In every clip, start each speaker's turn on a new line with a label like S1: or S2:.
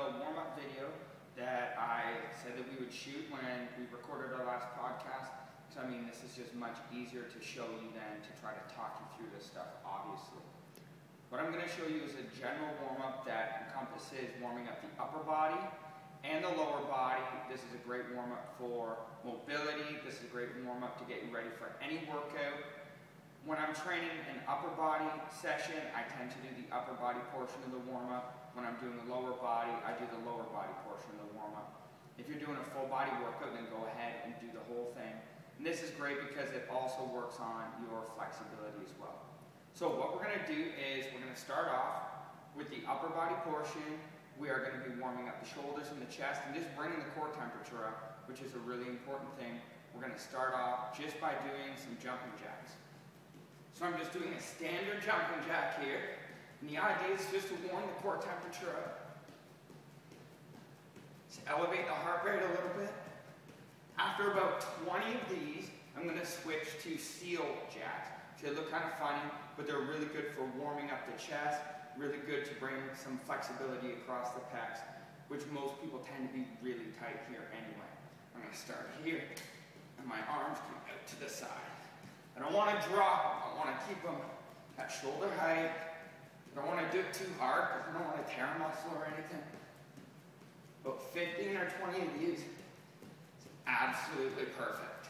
S1: the warm-up video that I said that we would shoot when we recorded our last podcast. So I mean, this is just much easier to show you than to try to talk you through this stuff, obviously. What I'm going to show you is a general warm-up that encompasses warming up the upper body and the lower body. This is a great warm-up for mobility. This is a great warm-up to get you ready for any workout. When I'm training an upper body session, I tend to do the upper body portion of the warm-up. When I'm doing the lower body, I do the lower body portion of the warm-up. If you're doing a full body workout, then go ahead and do the whole thing. And this is great because it also works on your flexibility as well. So what we're going to do is we're going to start off with the upper body portion. We are going to be warming up the shoulders and the chest and just bringing the core temperature up, which is a really important thing. We're going to start off just by doing some jumping jacks. So I'm just doing a standard jumping jack here. And the idea is just to warm the core temperature up. Just elevate the heart rate a little bit. After about 20 of these, I'm going to switch to seal jacks. They look kind of funny, but they're really good for warming up the chest, really good to bring some flexibility across the pecs, which most people tend to be really tight here anyway. I'm going to start here, and my arms come out to the side. I don't want to drop them. I want to keep them at shoulder height. I don't want to do it too hard because I don't want to tear a muscle or anything. About 15 or 20 of these is absolutely perfect.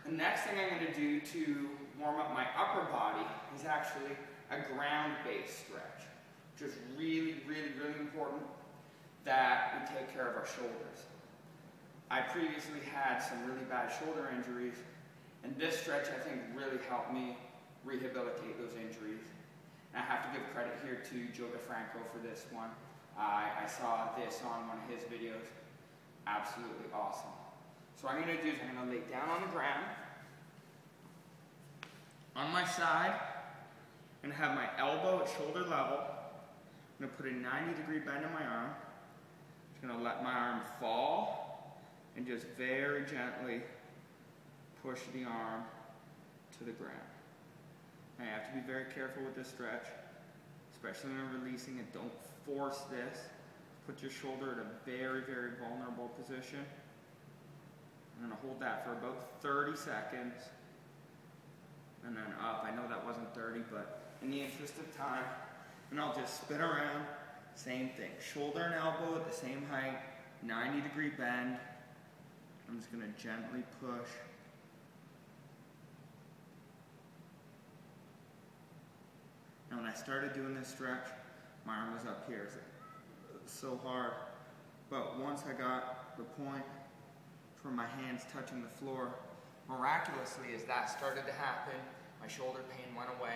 S1: The next thing I'm going to do to warm up my upper body is actually a ground-based stretch, which is really, really, really important that we take care of our shoulders. I previously had some really bad shoulder injuries, and this stretch I think really helped me rehabilitate those injuries. And I have to give credit here to Joe DeFranco for this one. I saw this on one of his videos. Absolutely awesome. So what I'm going to do is I'm going to lay down on the ground. On my side, I'm going to have my elbow at shoulder level. I'm going to put a 90-degree bend in my arm. I'm just going to let my arm fall and just very gently push the arm to the ground. Now, you have to be very careful with this stretch, especially when releasing it. Don't force this. Put your shoulder at a very, very vulnerable position. I'm going to hold that for about 30 seconds and then up. I know that wasn't 30, but in the interest of time, and I'll just spin around. Same thing. Shoulder and elbow at the same height, 90-degree bend. I'm just going to gently push. Now when I started doing this stretch, my arm was up here. It was so hard. But once I got the point from my hands touching the floor, miraculously, as that started to happen, my shoulder pain went away,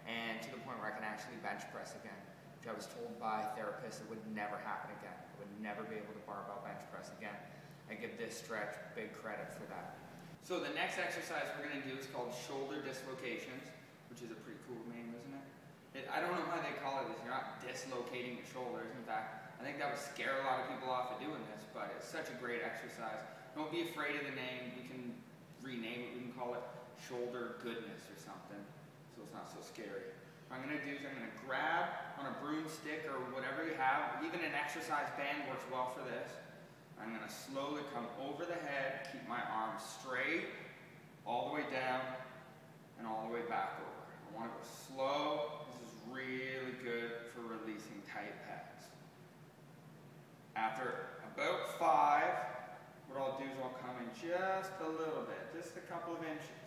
S1: and to the point where I can actually bench press again, which I was told by therapists it would never happen again. I would never be able to barbell bench press again. I give this stretch big credit for that. So the next exercise we're going to do is called shoulder dislocations, which is a pretty cool name, isn't it? I don't know why they call it this. You're not dislocating your shoulders. In fact, I think that would scare a lot of people off of doing this, but it's such a great exercise. Don't be afraid of the name. We can rename it. We can call it shoulder goodness or something, so it's not so scary. What I'm going to do is I'm going to grab on a broomstick or whatever you have. Even an exercise band works well for this. I'm going to slowly come over the head, keep my arms straight, all the way down, and all the way back over. I want to go slow. This is really good for releasing tight pecs. After about 5, what I'll do is I'll come in just a little bit, just a couple of inches,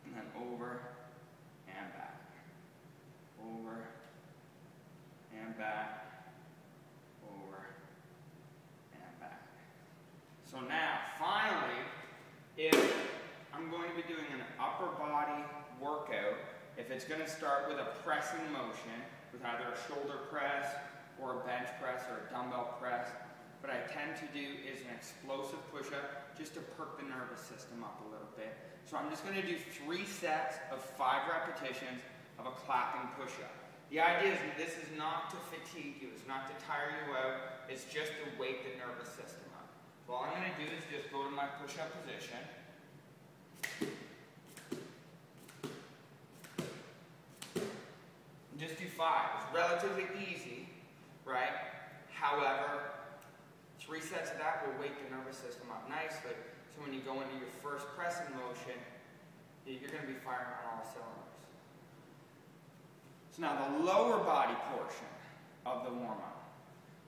S1: and then over and back, over and back, over and back. So now, finally, if I'm going to be doing an upper body workout, if it's going to start with a pressing motion, with either a shoulder press or a bench press or a dumbbell press, what I tend to do is an explosive push-up just to perk the nervous system up a little bit. So I'm just going to do 3 sets of 5 repetitions of a clapping push-up. The idea is this is not to fatigue you, it's not to tire you out, it's just to wake the nervous system up. So all I'm going to do is just go to my push-up position. And just do 5. It's relatively easy, right? nervous system up nicely. So when you go into your first pressing motion, you're going to be firing on all cylinders. So now the lower body portion of the warm-up.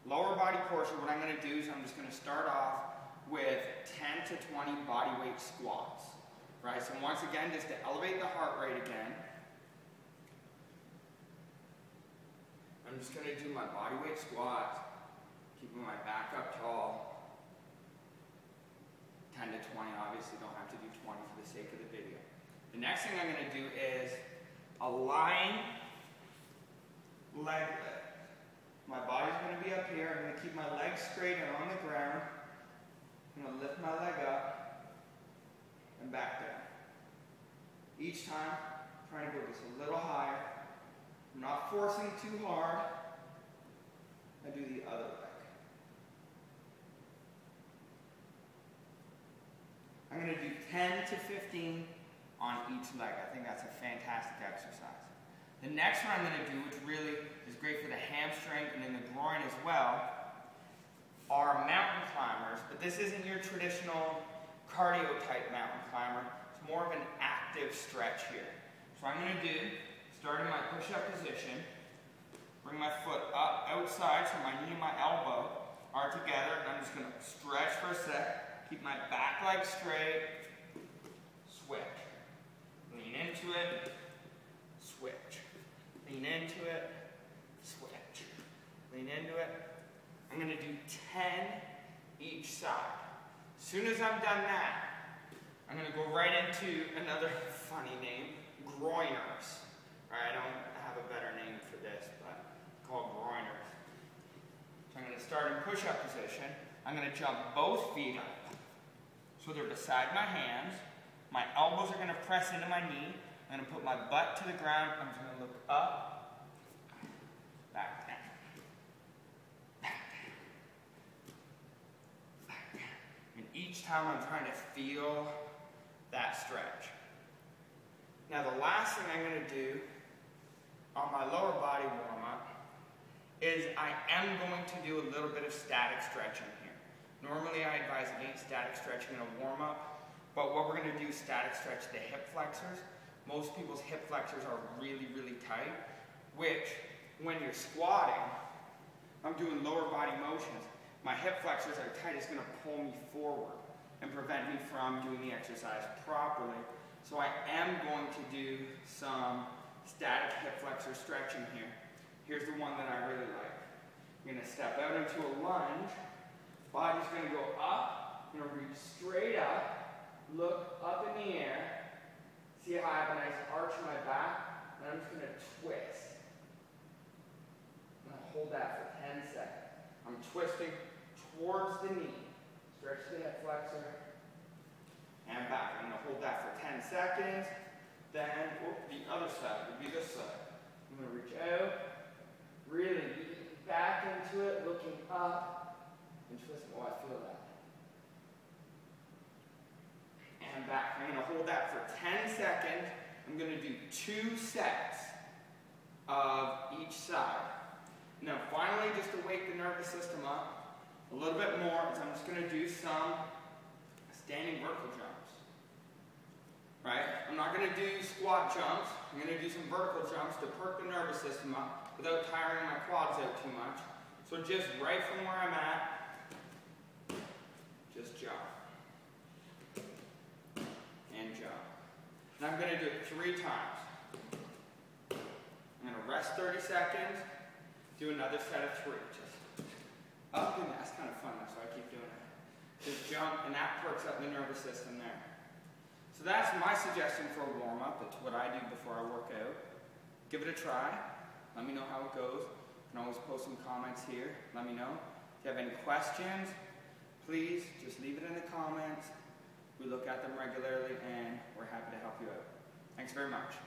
S1: Lower body portion, what I'm going to do is I'm just going to start off with 10 to 20 body weight squats. Right, so once again, just to elevate the heart rate again, I'm just going to do my body weight squats, keeping my back up tall. 10 to 20, obviously don't have to do 20 for the sake of the video. The next thing I'm going to do is a lying leg lift. My body's going to be up here. I'm going to keep my legs straight and on the ground. I'm going to lift my leg up and back down. Each time, trying to go just a little higher. I'm not forcing too hard. I do the other leg. I'm going to do 10 to 15 on each leg. I think that's a fantastic exercise. The next one I'm going to do, which really is great for the hamstring and in the groin as well, are mountain climbers, but this isn't your traditional cardio type mountain climber. It's more of an active stretch here. So I'm going to do, starting my push-up position, bring my foot up outside so my knee and my elbow are together, and I'm just going to stretch for a sec, keep my back leg straight, switch, lean into it, switch, lean into it, switch, lean into it. I'm going to do 10 each side. As soon as I'm done that, I'm going to go right into another funny name, groiners. Right, I don't have a better name for this, but it's called groiners. So I'm going to start in push-up position. I'm going to jump both feet up. So they're beside my hands. My elbows are going to press into my knee. I'm going to put my butt to the ground. I'm just going to look up, back down. Each time I'm trying to feel that stretch. Now the last thing I'm going to do on my lower body warm-up is I am going to do a little bit of static stretching here. Normally I advise against static stretching in a warm-up, but what we're going to do is static stretch the hip flexors. Most people's hip flexors are really, really tight, which when you're squatting, I'm doing lower body motions. My hip flexors are tight, it's going to pull me forward and prevent me from doing the exercise properly. So I am going to do some static hip flexor stretching here. Here's the one that I really like. I'm going to step out into a lunge. Body's going to go up. I'm going to reach straight up, look up in the air. See how I have a nice arch in my back? And I'm just going to twist. I'm going to hold that for 10 seconds. I'm twisting towards the knee. Stretch the hip flexor. And back. I'm going to hold that for 10 seconds. Then, the other side would be this side. I'm going to reach out. Really back into it, looking up. And twisting. Oh, I feel that. And back. I'm going to hold that for 10 seconds. I'm going to do 2 sets of each side. Now finally, just to wake the nervous system up a little bit more, is I'm just going to do some standing vertical jumps. Right? I'm not going to do squat jumps. I'm going to do some vertical jumps to perk the nervous system up without tiring my quads out too much. So just right from where I'm at, just jump. And jump. And I'm going to do it 3 times. I'm going to rest 30 seconds. Do another set of 3. Just up and that's kind of fun, so I keep doing it. Just jump, and that perks up the nervous system there. So that's my suggestion for a warm-up. It's what I do before I work out. Give it a try. Let me know how it goes. You can always post some comments here. Let me know. If you have any questions, please just leave it in the comments. We look at them regularly, and we're happy to help you out. Thanks very much.